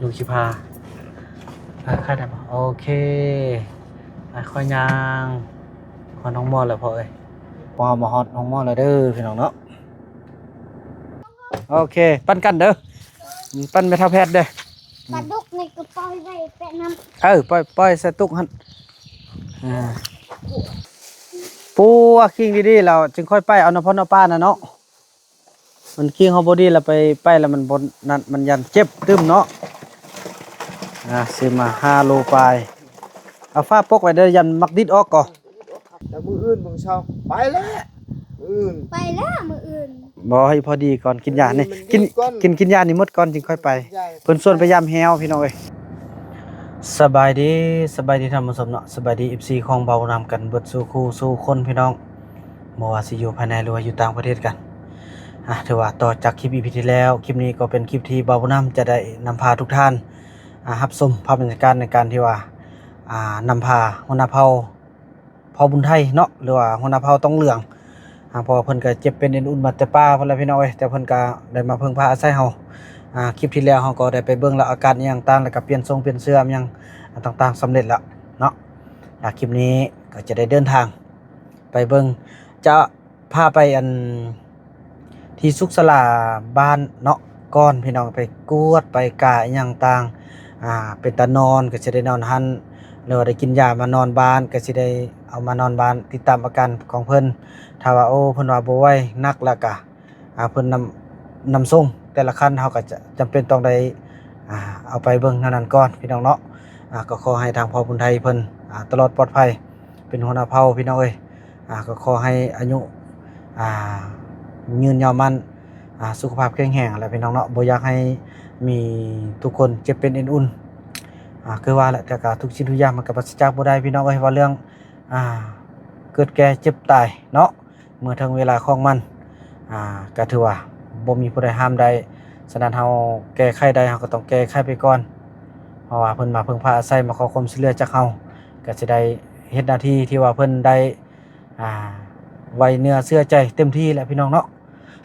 ลูกชิพาค่ายได้ปะโอเคค่อยยางพอน้องมอแล้วพอเอ้ยพอมาฮอตน้องมอแล้วเด้อพี่น้องเนาะโอเคปั้นกันเด้อปั้นไม่เท่าแพทย์เด้อปลาดุกในกระป๋อยไว้แปะน้ำปล่อยใส่ตุกหันปูคิงดีๆเราจึงค่อยไปเอาน้ำพ่นน้ำป้านะเนาะมันคิงเขาบอดี้เราไปแล้วมันบนนั่นมันยันเจ็บตึมเนาะซื้อมา5 โลไปเอาฟ้าปกไว้เด้อยันมักดิดออกก่อนแล้วมืออื่นมึงเช่าไปแล้วอื่นไปแล้วมืออื่นบ่ให้พอดีก่อนกินยานี่กินยานี่หมดก่อนจึงค่อยไปเพิ่นส่วนพยายามแฮวพี่น้องเอ้ยสบายดีท่านผู้ชมเนาะสบายดี FC ของเบานำกันเบิดสู่คู่สู่คนพี่น้องบ่ว่าสิอยู่ภายในหรือว่าอยู่ต่างประเทศกันถือว่าต่อจากคลิป EP ที่แล้วคลิปนี้ก็เป็นคลิปที่เบานำจะได้นำพาทุกท่านรับชมภาพบรรยากาศในการที่ว่านำพาหัวหน้าเผ่าบุญไทยเนาะหรือว่าหัวหน้าเผ่าต้องเหลืองพอเพิ่นก็เจ็บเป็นเอ็นอุ่นมาแต่ป้าเพิ่นแล้วพี่น้องเอ้ยแต่เพิ่นก็ได้มาเพิ่งพาอาศัยเฮาคลิปที่แล้วเฮาก็ได้ไปเบิ่งแล้วอาการอีหยังต่างแล้วก็เปลี่ยนทรงเปลี่ยนเสื้ออีหยังต่างๆสำเร็จแล้วเนาะคลิปนี้ก็จะได้เดินทางไปเบิ่งจะพาไปที่สุขศาลาบ้านเนาะก่อนพี่น้องไปกวดไปกาอีหยังต่างเป็นตานอนก็สิได้นอนหันหรือว่าได้กินยามานอนบ้านก็สิได้เอามานอนบ้านติดตามอาการของเพิ่นถ้าว่าเพิ่นว่าบ่ไหวนักแล้วก็เพิ่นนำส่งแต่ละคันเฮาก็จะจำเป็นต้องได้เอาไปเบิ่งนั้นก่อนพี่น้องเนาะก็ขอให้ทางพ่อบุญไทยเพิ่นตลอดปลอดภัยเป็นหัวหน้าเผ่าพี่น้องเอ้ยก็ขอให้อายุยืนยาวมันสุขภาพแข็งแรงอะไรพี่น้องเนาะบ่อยากให้มีทุกคนเจ็บเป็นเอ็นอุ่นคือว่าแหละแต่ก็ทุกสิ่งทุกอย่างมันก็ปราศจากบ่ได้พี่น้องเอ้ยว่าเรื่องเกิดแก่เจ็บตายเนาะเมื่อถึงเวลาของมันก็ถือว่าบ่มีผู้ใดห้ามได้ฉะนั้นเฮาแก้ไขได้เฮาก็ต้องแก้ไขไปก่อนเพราะว่าเพิ่นมาพึ่งพาอาศัยมาขอความช่วยเหลือจากเฮาก็สิได้เฮ็ดหน้าที่ที่ว่าเพิ่นได้ไว้เนื้อเชื่อใจเต็มที่แหละพี่น้องเนาะ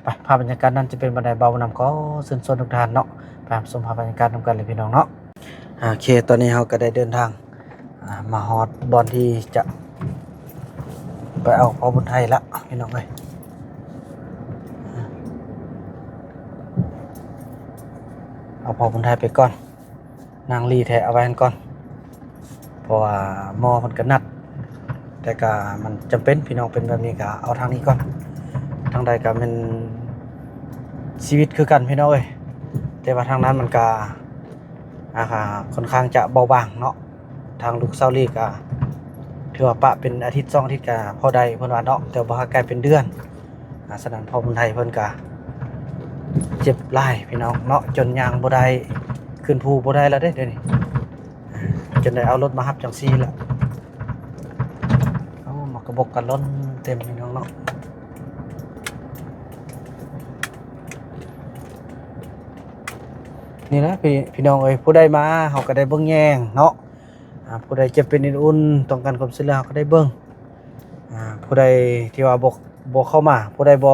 ไปภาพบรรยากาศนั้นจะเป็นบันไดเบานำก็เชิญชวนทุกท่านเนาะไปชมภาพบรรยากาศนำกันเลยพี่น้องเนาะโอเคตอนนี้เฮาก็ได้เดินทางมาฮอดบอนที่จะไปเอาพ่อบุญไทยละพี่น้องเอ้ยเอาพ่อบุญไทยไปก่อนนางลีแทเอาไว้ก่อนเพราะว่าหมอมันก็นัดแต่ก็มันจำเป็นพี่น้องเป็นแบบนี้ก็เอาทางนี้ก่อนทางใดก็เป็นชีวิตคือกันพี่น้องเอ้ยแต่ว่าทางนั้นมันก็ค่อนข้างจะเบาบางเนาะทางลูกเซาลีก็ถือว่าปะเป็นอาทิตย์2 อาทิตย์ก็พอได้เพิ่นว่าเนาะแต่บ่กลายเป็นเดือนฉะนั้นพ่อบุญไทยเพิ่นก็เจ็บหลายพี่น้องเนาะจนย่างบ่ได้ขึ้นภูบ่ได้แล้วเดี๋ยวนี้จนได้เอารถมารับจังซี่แล้วมากระบอกกันล้นเต็มพี่น้องเนาะนี่นะพี่น้องเอ้ยผู้ใดมาเฮาก็ได้เบิ่งแยงเนาะผู้ใดเจ็บเป็นอุ่นต้องการความช่วยเหลือเฮาก็ได้เบิ่งผู้ใดที่ว่าบ่เข้ามาผู้ใดบ่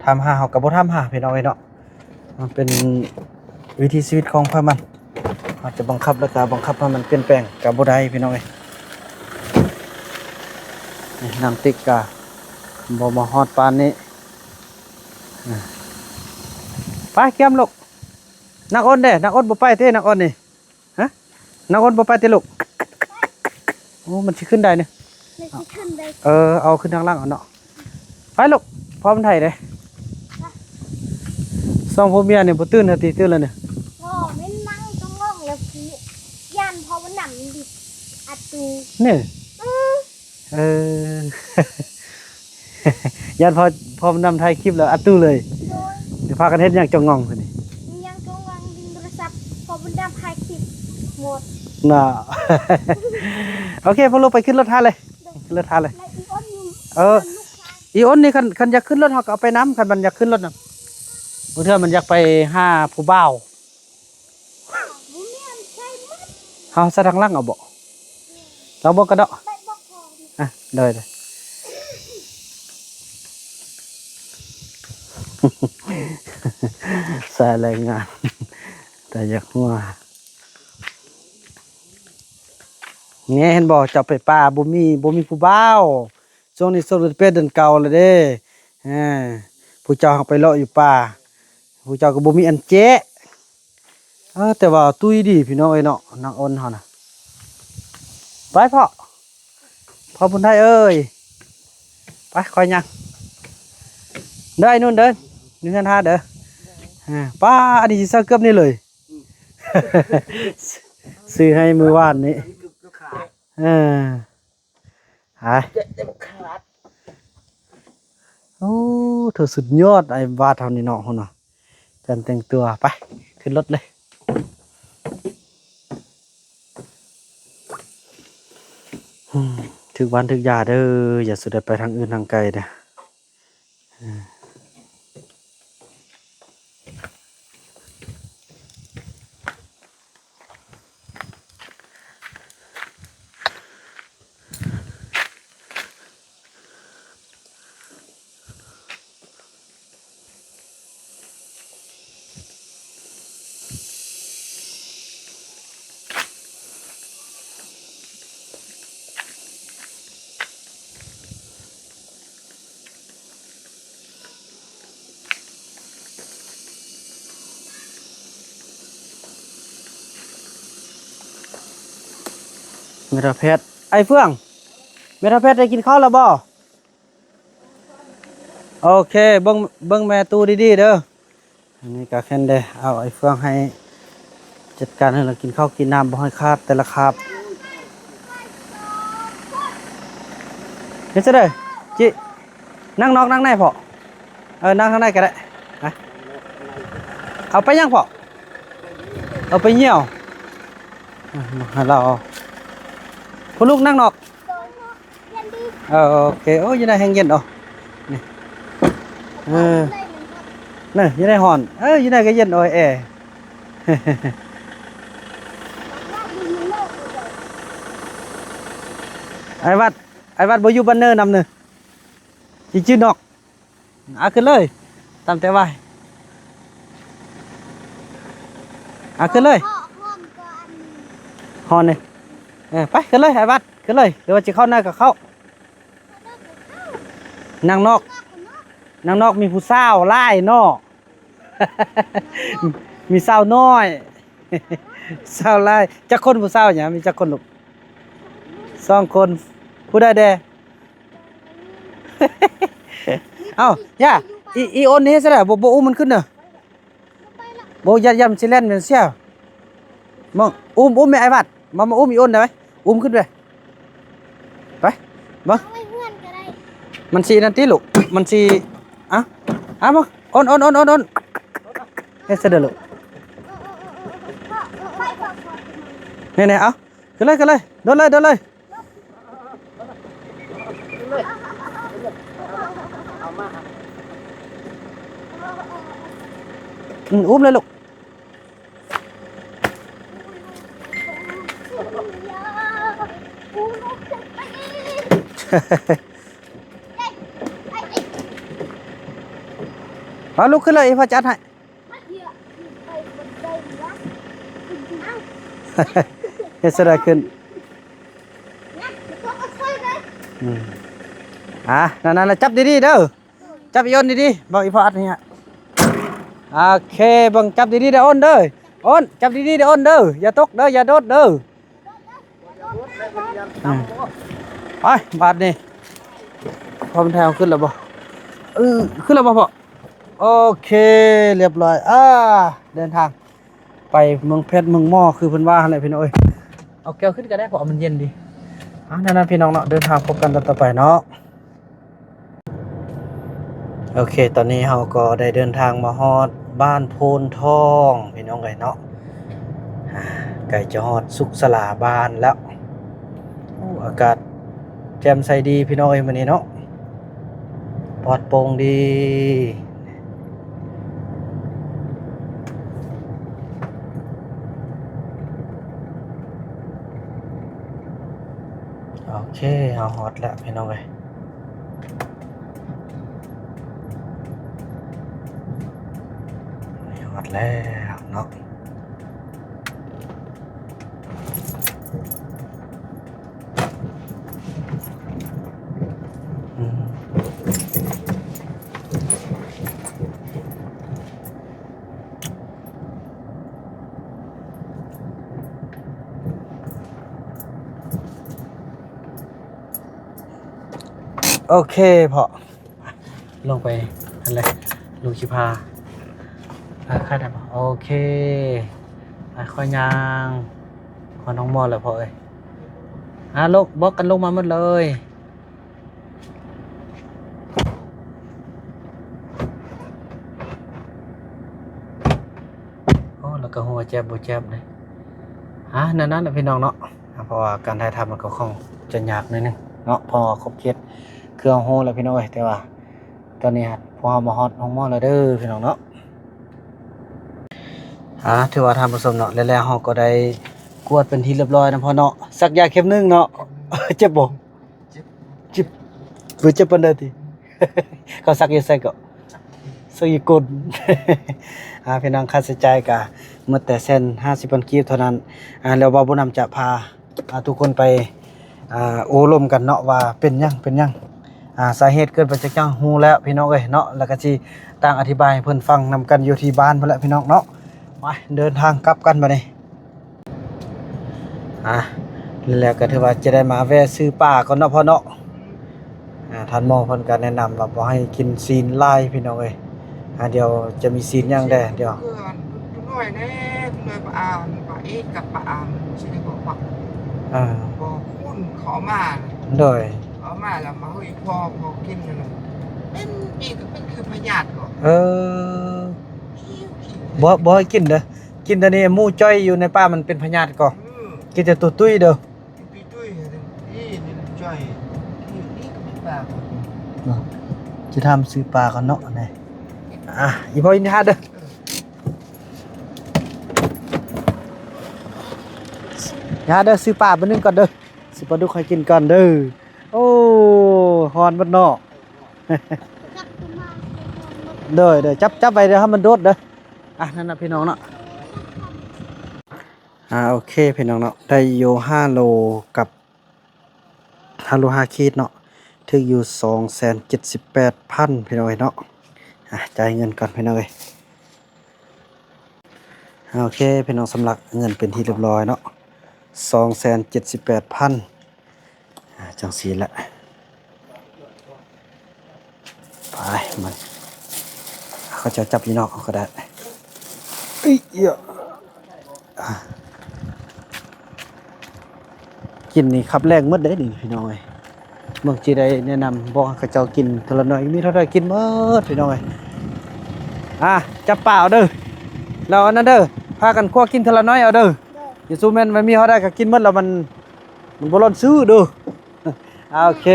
ทำหาเฮาก็บ่ทำหาพี่น้องเอ้ยเนาะมันเป็นวิถีชีวิตของพวกมันอาจจะบังคับแล้วก็บังคับให้มันเปลี่ยนแปลงก็บ่ได้พี่น้องเอ้ยนี่นางติ๊กก็บ่มาฮอดปานนี้ไปเกี่ยมลูกนักอ้นเด้นักอ้นบ่ไปเต้นักอ้นนี่ฮะนักอ้นบ่ไปเต้ลูกโอ้มันสิขึ้นได้เนี่ยเอาขึ้นทางล่างเอาเนาะไปลูกพร้อมไทยเด้สองพ่อเมียเนี่ยบ่ตื่นตื่นแล้วเนี่ยไม่นั่งต้องงงแล้วพี่ยันพอมันหนำดิอัดตูนี่ยันพอมันนำไทยคลิปแล้วอัดตู้เลยเดี๋ยวพากันเฮ็ดอย่างจงงองคนนี้ยังจงงองดินโทรศัพท์พอมันนำไทยคลิปหมดน่ะโอเคพอลงไปขึ้นรถท่าเลยขึ้นรถท่าเลยอีอ้นนี่คันอยากขึ้นรถเขาก็เอาไปน้ำคันมันอยากขึ้นรถน่ะบางเทื่อมันอยากไปห้าผู้บ่าวเฮาซะทางล่างเอาบ่เราบ่กระเดาะ ได้สายแรงงานแต่อยากหัวเนี่ยเห็นบอกจะไปป่าบ่มีผู้บ่าวช่วงนี้โซนเป็นเดือนเก่าเลยเด้อ่าผู้เจ้าไปเลาะอยู่ป่าผู้เจ้าก็บ่มีอันเจ๊แต่ว่าตุ้ยดีพี่น้องเอ้ยเนาะนางอ้นเฮาน่ะไปพ่อบุญไทยเอ้ยไปคอยยังเด้อไอ้นู่นเด้อนี่ท่านท่าเด้อป้าอันนี้สิเซาเกือบนี่เลย ซื้อให้มือวานนี้เออหายโอ้เธอสุดยอดไอ้วาดเท่านี้เนาะเนาะการแต่งตัวไปขึ้นรถเลยถึกวันถึกยาเด้ออย่าสุดไปทางอื่นทางไกลเด้อเมทาเพชรไอ้เฟื่องเมทาเพชรได้กินข้าวแล้วบ่โอเคเบิ่งแม่ตู้ดีๆเด้ออันนี้ก็แค่นเด้เอาไอ้เฟื่องให้จัดการให้เรากินข้าวกินน้ำบ่ให้ขาดแต่ละคาบเฮ็ดซะเด้อจินั่งนอกนั่งในพ่อนั่งข้างในก็ได้นะเอาไปยังพ่อเอาไปเหี่ยวให้เราคุณลูกนั่งนอกโอเคโอ้ยยังได้แห้งเย็นอ๋อนี่นี่ยังได้หอนยังได้ก็เย็นโอ้ยไอ้วัดบ่อยู่บ้านเนินนำหนึ่งจีจื้อนอกขึ้นเลยตามแต่ว่าขึ้นเลยหอนเลยไปขึ้นเลยไอ้วัดขึ้นเลยหรือว่าจะเข้าหน้ากับเข้านั่งนอกมีผู้สาวไล่นอก มีสาวน้อยสาวไล่จักคนผู้สาวเนี่ยมีจักคนลูก2 คนผู้ใดแด เอ้าย่าอีโอนนี่ซะแล้วบ่อุ้มมันขึ้นเด้อบ่ยัดสิเล่นเป็นเสียมึงอุ้มแม่ไอ้วัดมาอุ้มอีโอนได้ไหมอุ้มขึ้นไปไปบ่มันสินั่นติลูกมันสิบ่โอนเฮ็ดซะเด้อลูกนี่ๆเอาขึ้นเลยโดนเลยอุ้มเลยลูก เอาลุกขึ้นเลยพ่อจัดให้ เฮ็ดซะได้ขึ้นนั่นๆจับดีๆเด้อจับอีโอนดีๆบอกอีพ่ออัดนี่ฮะโอเคบังจับดีๆเด้ออ้นเด้ออ้นจับดีๆเด้ออ้นเด้ออย่าตกเด้ออย่าโดดเด้อไปบาดนี่พอมันแทงขึ้นแล้วบ่ขึ้นแล้วบ่พ่อโอเคเรียบร้อยเดินทางไปเมืองเพชรเมืองหม้อคือเพิ่นว่าอะไรพี่น้องเอ้ยเอาแก้วขึ้นก็ได้เพราะมันเย็นดีนั่นพี่น้องเนาะเดินทางพบกันต่อไปเนาะโอเคตอนนี้เราก็ได้เดินทางมาฮอดบ้านโพนทองพี่น้องไก่เนาะไก่จะฮอดสุขสลาบ้านแล้วอากาศแจ่มใสดีพี่น้องเอ้ยวันนี้เนาะปลอดโปร่งดีโอเค เคเอาฮอตแล้วพี่น้องเอ้ยฮอตแล้วเนาะอืมโอเคพอลงไปนั่นเลยลุงชิพาค่าได้ปะโอเคค่อยยางขอน้องมอเลยพอเอ้ยลงบล็อกกันลงมาหมดเลยโอ้แล้วก็หัวเจ็บบ่เจ็บเลยนั่นนะพี่น้องเนาะเพราะว่าการถ่ายทำมันก็คงจะยากนิดนึงเนาะพอครบเคสเครื่องโฮแล้วพี่น้องเอ้ยแต่ว่าตอนนี้พอมาฮอตห้องมอแล้วเด้อพี่น้องเนาะถือว่าทำผสมเนาะแล้วเฮาก็ได้กวดเป็นที่เรียบร้อยนะพ่อเนาะสักยาเข็มนึงเนาะ เจ็บบ่เจ็บบ่เจ็บปานใดติ เขาสักอยู่ไสก็สักอยู่ก้น พี่น้องค่าใช้จ่ายก็หมดแต่เส้น50,000กีบเท่านั้นแล้วบ่าวบุญนำจะพาทุกคนไปโอ้ลมกันเนาะว่าเป็นหยังสาเหตุเกิดมาจากหยังฮู้แล้วพี่น้องเอ้ยเนาะแล้วก็สิต่างอธิบายให้เพิ่นฟังนำกันอยู่ที่บ้านพุ่นแหละพี่น้องเนาะไปเดินทางกลับกันบัดนี้แล้วก็ถือว่าจะได้มาแวะซื้อปลาก่อนเนาะพ่อเนาะท่านหมอเพิ่นก็แนะนำว่าบ่ให้กินซีนลายพี่น้องเอ้ยเดี๋ยวจะมีซีนหยังแด่เดี๋ยวทุกหน่อยแน่ทุกหน่อยปลาเอ็กกับปลาใช่ไหมบอกว่าบอกคุณขอมาโดยขอมาแล้วมาเฮ้ยพอกินกันเลยเป็นอีกเป็นคือพยาธิก่อนบ่ให้กินเด้อกินแต่นี่หมูจ้อยอยู่ในป่ามันเป็นพยาธิก่อกินแต่ตุ้ยเด้อตุ้ยนี่จ้อยนี่ก็เป็นปลาจะทำซื้อปลากันเนาะนี่อีพ่ออินทาเด้อยาเด้อซื้อปลาบ่นึงก่อนเด้อสิปลาดุกให้กินก่อนเด้อโอ้ฮอนบัดเนาะเด้อจับไว้เด้อให้มันโดดเด้อนั่นน่ะพี่น้องเนาะโอเคพี่น้องเนาะได้อยู่5โลกับ5โล5ขีดเนาะถึงอยู่ 278,000 พี่น้องเนาะจ่ายเงินก่อนพี่น้องโอเคพี่น้องสำหรับเงินเป็นที่เรียบร้อยเนาะ 278,000 จังสีละไปมันเขาจะจับพี่น้องเขาก็ได้กินนี่ครับแรงหมดได้นี่พี่น้องเอ้ยเมื่อกี้ได้แนะนำบอกให้เจ้ากินเท่าละน้อยมีเท่าไรกินหมดพี่น้องเอ้ยจับเปล่าเด้อแล้วอันนั้นเด้อพากันคั่วกินเท่าละน้อยเอาเด้ออย่าซูแม่นมันมีเท่าไรก็กินหมดแล้วมันบ่ร้อนซื้อเด้อโอเค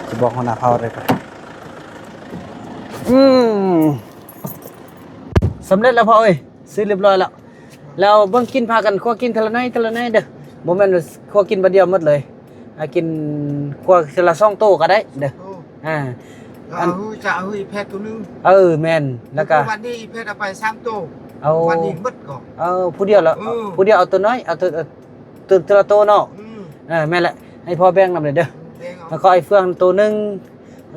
จะบอกหัวหน้าเผาเลยครับสำเร็จแล้วพ่อเอ้ยซื้อเรียบร้อยแล้วเบิ่งกินพากันคั่วกินเท่าละน้อยเด้อบ่แม่นคั่วกินบัดเดียวหมดเลยกินคั่วทีละ2โต๊ะก็ได้เด้ออันจะเอาอีแพทตัวนึงแม่นแล้วก็วันนี้อีแพทเอาไป3โต๊ะวันนี้หมดก่อนผู้เดียวแล้วผู้เดียวเอาตัวน้อยเอาตัวทีละโต๊ะเนาะแม่นแหละให้พ่อแบ่งนำเลยเด้อแล้วก็ไอ้เฟืองตัวนึง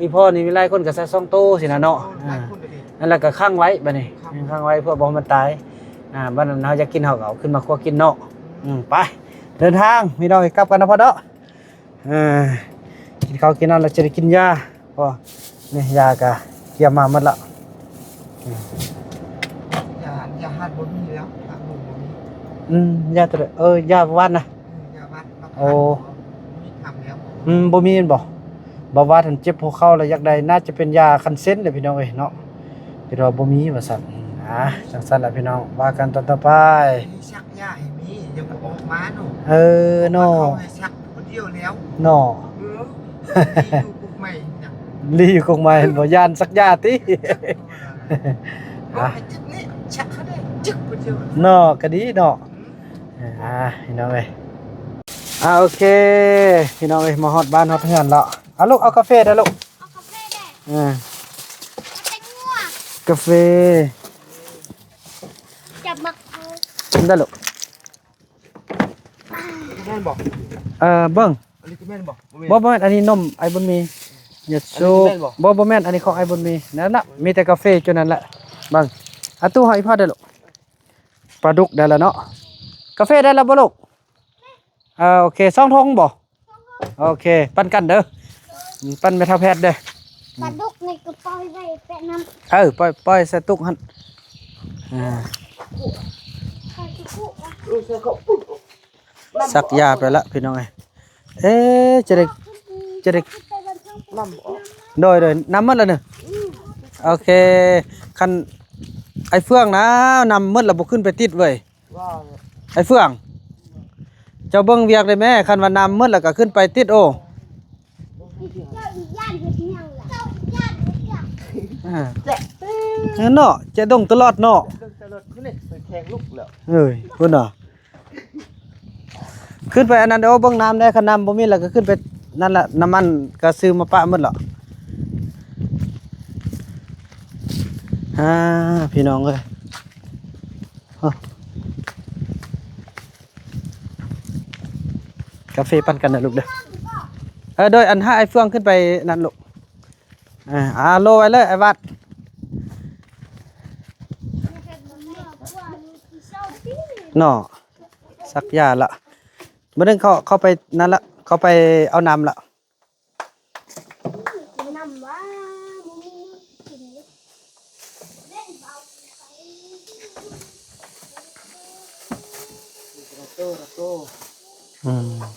อีพ่อนี่มีหลายคนก็ใส่2โต๊ะสินะเนาะนั่นแหละก็ค้างไว้บัดนี้ค้างไว้เพื่อบ่ให้มันตายบัดนั้นเฮาจะกินเฮาก็เอาขึ้นมาคั่วกินเนาะไปเดินทางมีน้อยกลับกันนะพ่อเด้อกินข้าวกินน้ำแล้วจะได้กินยาพ่อนี่ยากะเกี่ยมมาหมดละยาหัดบ่มีแล้วยาหมูบ่มียาตัวเยาวัดนะยาวัดโอ้มีทำแล้วบ่มีบ่ว่าท่านเจ็บหัวเข่าแล้วอยากได้น่าจะเป็นยาคันเซ็นเด้อพี่น้องเอ้ยเนาะแต่ว่าบ่มีว่าซั่นจังซั่นล่ะพี่น้องว่ากันต่อไปชักยาให้มีอย่าบ่ออกมาเนาะเนาะให้ชักผู้เดียวแล้วเนาะอยู่กุกใหม่ลีอยู่กุกใหม่บ่ย่านสักยาติจึกนี่ชักเขาได้จึกผู้เดียวเนาะก็ดีเนาะพี่น้องเอ้ย โอเคพี่น้องเอ้ยมาฮอดบ้านฮอดเฮือนแล้วเอาลูกเอากาแฟเด้อลูกเอากาแฟได้อ่าเอาแตงงัว กาแฟ จับมักเอา ได้ลูก แม่นบอก เบิ่ง อันนี้คือแม่นบอก บ่แม่นอันนี้นมไอ้บุญมีอย่าสูบบ่แม่นอันนี้ของไอ้บุญมีนั่นล่ะมีแต่กาแฟจนนั้นแหละเบิ่งเอาตู้ให้พ่อได้อลูกปลาดุกได้แล้วเนาะกาแฟได้แล้วบ่ลูกโอเค2ทงบ่โอเคปั่นกันเด้อปั่นไปเท่าแพทย์เด้อ ปลาดุกในกระป๋อยไว้แปะน้ำ ปล่อยใส่ตุกหั่นอ่า ใส่ตะกุอ่ะ ใส่เขาปุ๊บ สักยาไปละพี่น้องเอ๊ะจะได้ ไปบนเครื่อง น้ำออก โดยน้ำมันแล้วเนอะโอเคคันไอ้เฟืองนะนำมันแล้วบ่ขึ้นไปติดเว้ย ว่า ไอ้เฟืองเจ้าเบิ่งเวียกได้แม่คันว่านำมันแล้วก็ขึ้นไปติดโอ้ เจ้าอีย่านเฮ็ดหยังล่ะเจ้าอีย่านเฮ็ดหยัง เนาะจะดงตลอดเนาะ เรื่องตลอดขึ้นนี่ไปแทงลูกแล้ว เอ้ยเพิ่นน่ะขึ้นไปอันนั้นเด้อเบิ่งน้ำได้คันน้ำบ่มีแล้วก็ขึ้นไปนั่นล่ะน้ำมันก็ซื้อมาปะหมดแล้วพี่น้องเอ้ยกาแฟปั่นกันนะลูกเด้อโดยอันให้ไอ้เฟืองขึ้นไปนั่นลูกโลไว้เลยไอ้วัดเนาะสักยาละเมื่อนึงเข้าไปนั่นละเข้าไปเอาน้ำละ นำว่ามึงกินเล่นเบาไป โต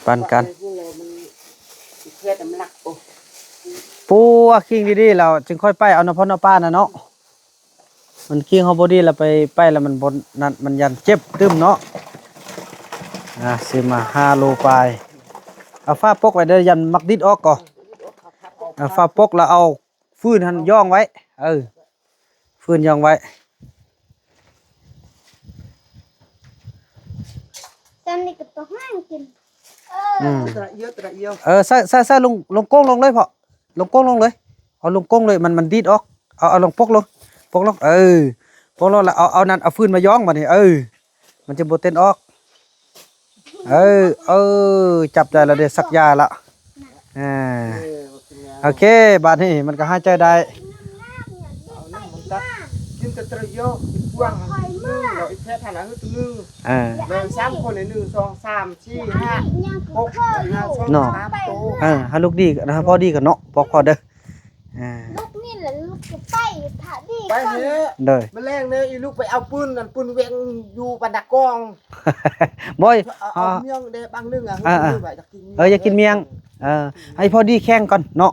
ปั่นกัน เพื่อนมันหลักโอ้ ปูคิงดีๆเราจึงค่อยไปเอาน้ำพ่อน้ำป้านะเนาะมันคิงเขาบอดี้เราไปแล้วมันบนนั่นมันยันเจ็บตึมเนาะซื้อมา5 โลไปเอาฟ้าปกไว้เด้อยันมักดิดออกก่อนเอาฟ้าปกแล้วเอาฟืนหันย่องไว้ฟืนย่องไว้ ตอนนี้ก็ต้องห้างกิน ตระเยอะตระเยอะ ใส่ลงโก้งลงเลยพอลงโก้งลงเลยเอาลงโก้งเลยมันดีดออกเอาลงปกลงปกลงปกลงแล้วเอานั่นเอาฟืนมาย่องมานี่มันจะโบเต้นออกจับได้แล้วเดี๋ยวสักยาละโอเคบาดนี้มันก็หายใจได้ กินตระเยอะกินกว้างนึงเราอีกแค่ฐานะคือนึงเดิน3คนใน1 2 3 4 5 6 5 3โต ให้ลูกดีนะพ่อดีกันเนาะพอเด้อลูกนี่แหละลูกจะไปถ่าดี ไป ก่อน เฮ้ย เด้อ มาแรงเนี่ยอีลูกไปเอาปืนนั่นปืนเวียงอยู่ปันดักกอง บอย เอาเมียงเด้บางนึงอ่ะอยากกินอย่ากินเมียงให้พ่อดีแข่งก่อนเนาะ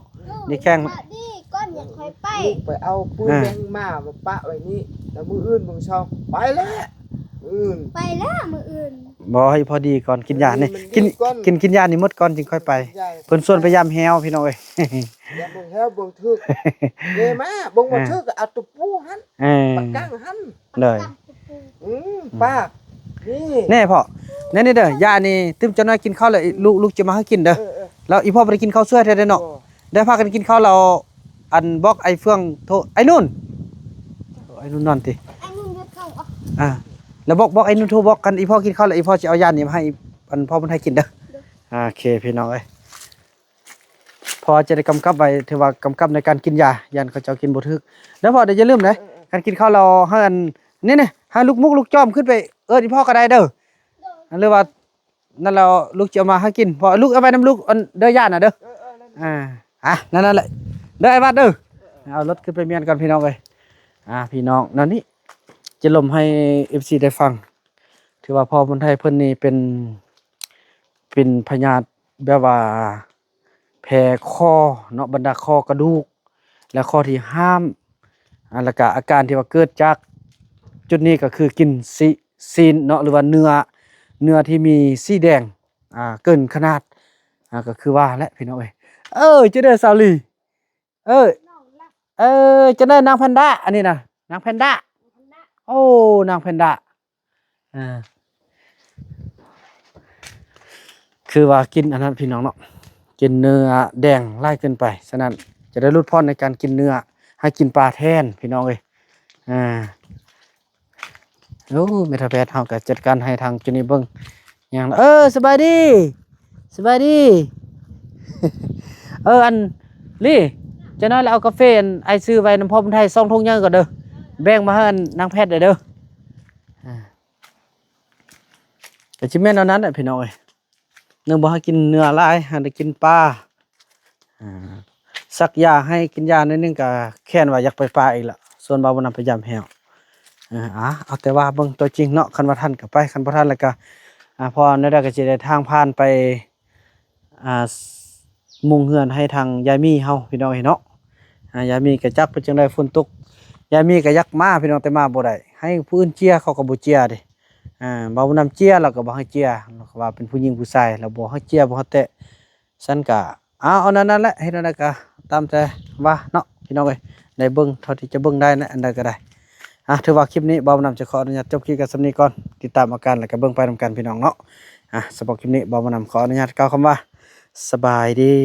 ดีแข่ง ถ่าดีก่อนอย่าค่อยไป ลูกไปเอาปืนเวียงมาปะไว้นี่แล้วมืออื่นมึงชอบไปแล้วอื่น ไปแล้วมื้ออื่น บ่ให้พอดีก่อนกินยานี่กินยานี่หมดก่อนจึงค่อยไปเพิ่นส่วนพยายามแฮวพี่น้องเอ้ย อย่าเบิ่งแฮวเบิ่งทึกเด้มาเบิ่งบ่ทึกเอาตุปูหั่นปากกางหั่น เลย ป้านี่ แน่พ่อแน่เด้อยานี่ตึมจะน้อยกินข้าวแล้วลูกจะมาให้กินเด้อแล้วอีพ่อบ่ได้กินข้าวช่วยแท้เนาะได้พากันกินข้าวเราอันบอกไอ้เฟืองโทรไอ้นุ่นนอนติ ไอ้นี่เฮ็ดเข้าอ่ะ แล้วบอกไอ้นุ่นโทรบอกกันอีพ่อกินข้าวแล้วอีพ่อสิเอายานี่มาให้อันพ่อมันให้กินเด้อโอเคพี่น้องเอ้ยพอจะได้กำกับไว้ถือว่ากำกับในการกินยายันเขาจะกินบ่ทึกแล้วพอเดี๋ยวอย่าลืมนะการกินข้าวเราให้อันนี่ให้ลูกมุกลูกจอมขึ้นไปอีพ่อก็ได้เด้อหรือว่านั่นเราลูกจะเอามาให้กินพอลูกเอาไปน้ำลูกเด้อย่าน่ะเด้อนั่นแหละเด้อไอ้บัดเด้อเอารถขึ้นไปเมียนกันพี่น้องเอ้ยพี่น้องนั่นนี่จะลมให้ FC ได้ฟังถือว่าพ่อคนไทยเพิ่นนี่เป็นพญาธิแบบว่าแผลคอเนาะบรรดาคอกระดูกและข้อที่ห้ามแล้วก็อาการที่ว่าเกิดจากจุดนี้ก็คือกินซีนเนาะหรือว่าเนื้อที่มีสีแดงเกินขนาดก็คือว่าและพี่น้องเอ้ยจะได้ซาลีจะได้นางแพนด้าอันนี้นะนางแพนด้าโอ้นางแพนด้า คือว่ากินอันนั้นพี่น้องเนาะกินเนื้อแดงไล่เกินไปฉะนั้นจะได้ลดพรในการกินเนื้อให้กินปลาแทนพี่น้องเอ้ยโอ้เมทาแพทย์เฮาก็จัดการให้ทางจุนี่เบิ่งอย่างสบายดีสบายดี อันลี่จะน้อยแล้วเอากาแฟอันไอซื้อไว้น้ำพ่อบุญไทย2ถุงยังก่อนเด้อแบ่งมาให้อันนางแพทย์เด้อแต่ชิแม่นเอานั้นแหละพี่น้องเอ้ยเนื่องบ่ให้กินเนื้อหลายให้ได้กินปลาสักยาให้กินยานิดนึงก็แค่นว่าอยากไปปลาอีกละส่วนบ่าวบ่นำพยายามแฮวเอาแต่ว่าเบิ่งตัวจริงเนาะคันว่าทันก็ไปคันบ่ทันแล้วก็พอในได้ก็สิได้ทางผ่านไปมุงเฮือนให้ทางยายมีเฮาพี่น้องเนาะยายมีก็จักเพิ่นจังได๋ฝนตกยายมีก็อยากมาพี่น้องแต่มาบ่ได้ให้ผู้อื่นเจียเขาก็บ่เจียเด้บ่าวนำเจียเราก็บ่ให้เจียเราก็ว่าเป็นผู้หญิงผู้ชายเราบ่ให้เจียบ่ให้แตะซั่นก็เอานั้นแหละเฮ็ดอะไรก็ตามใจว่าเนาะพี่น้องเอ้ยได้เบิ่งเท่าที่จะเบิ่งได้นะอันใดก็ได้ถือว่าคลิปนี้บ่าวนำจะขออนุญาตจบคลิปกันสำนี้ก่อนติดตามอาการแล้วก็เบิ่งไปนำกันพี่น้องเนาะสำหรับคลิปนี้บ่าวนำขออนุญาตกล่าวคำว่าสบายดี